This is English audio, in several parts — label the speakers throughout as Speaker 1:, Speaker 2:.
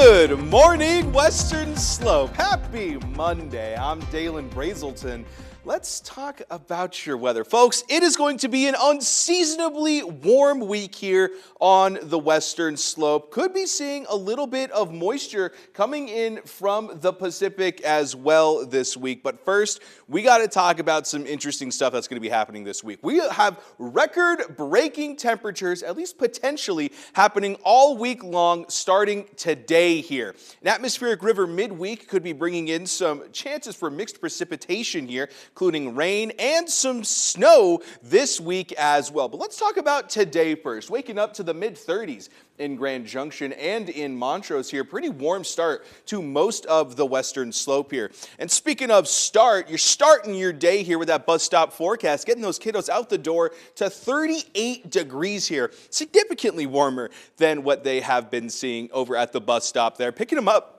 Speaker 1: Good morning, Western Slope. Happy Monday. I'm Dalen Brazelton. Let's talk about your weather. Folks, it is going to be an unseasonably warm week here on the Western Slope. Could be seeing a little bit of moisture coming in from the Pacific as well this week. But first, we got to talk about some interesting stuff that's going to be happening this week. We have record-breaking temperatures, at least potentially, happening all week long starting today here. An atmospheric river midweek could be bringing in some chances for mixed precipitation here, including rain and some snow this week as well. But let's talk about today first. Waking up to the mid-30s in Grand Junction and in Montrose here. Pretty warm start to most of the Western Slope here. And speaking of start, you're starting your day here with that bus stop forecast, getting those kiddos out the door to 38 degrees here. Significantly warmer than what they have been seeing over at the bus stop there. Picking them up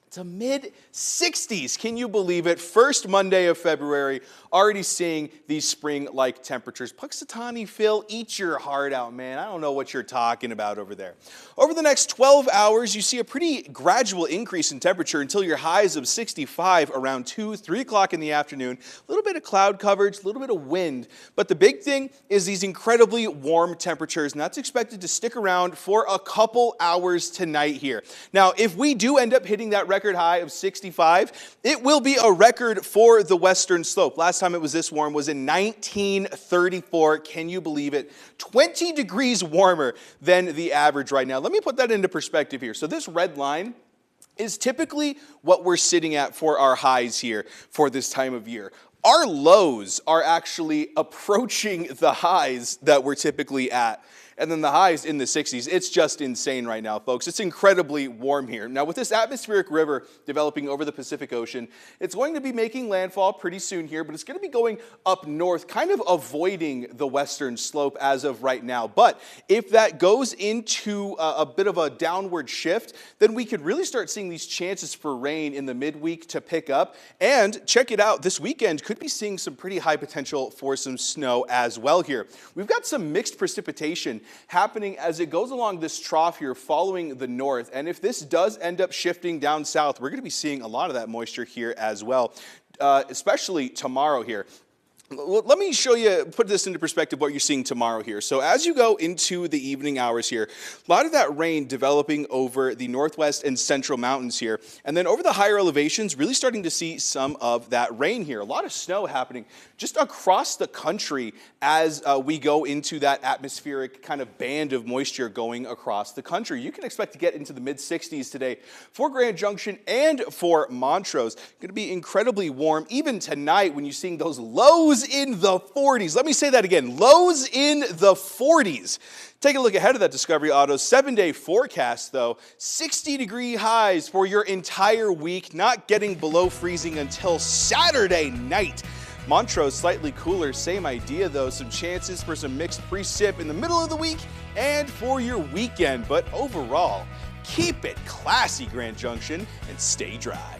Speaker 1: to mid-60s. Can you believe it? First Monday of February, already seeing these spring-like temperatures. Puxatawny Phil, eat your heart out, man. I don't know what you're talking about over there. Over the next 12 hours, you see a pretty gradual increase in temperature until your highs of 65 around 2, 3 o'clock in the afternoon. A little bit of cloud coverage, a little bit of wind. But the big thing is these incredibly warm temperatures, and that's expected to stick around for a couple hours tonight here. Now, if we do end up hitting that record high of 65, it will be a record for the Western Slope. Last time it was this warm was in 1934. Can you believe it? 20 degrees warmer than the average right now. Let me put that into perspective here. So this red line is typically what we're sitting at for our highs here for this time of year. Our lows are actually approaching the highs that we're typically at. And then the highs in the 60s. It's just insane right now, folks. It's incredibly warm here. Now, with this atmospheric river developing over the Pacific Ocean, it's going to be making landfall pretty soon here, but it's going to be going up north, kind of avoiding the Western Slope as of right now. But if that goes into a bit of a downward shift, then we could really start seeing these chances for rain in the midweek to pick up. And check it out, this weekend could be seeing some pretty high potential for some snow as well here. We've got some mixed precipitation happening as it goes along this trough here following the north. And if this does end up shifting down south, we're going to be seeing a lot of that moisture here as well, especially tomorrow here. Let me show you, put this into perspective, what you're seeing tomorrow here. So as you go into the evening hours here, a lot of that rain developing over the northwest and central mountains here. And then over the higher elevations, really starting to see some of that rain here. A lot of snow happening just across the country as we go into that atmospheric kind of band of moisture going across the country. You can expect to get into the mid-60s today for Grand Junction and for Montrose. Going to be incredibly warm even tonight when you're seeing those lows in the 40s. Let me say that again. Lows in the 40s. Take a look ahead of that Discovery Auto 7-day forecast, though. 60-degree highs for your entire week, not getting below freezing until Saturday night. Montrose slightly cooler, same idea though. Some chances for some mixed precip in the middle of the week and for your weekend. But overall, keep it classy, Grand Junction, and stay dry.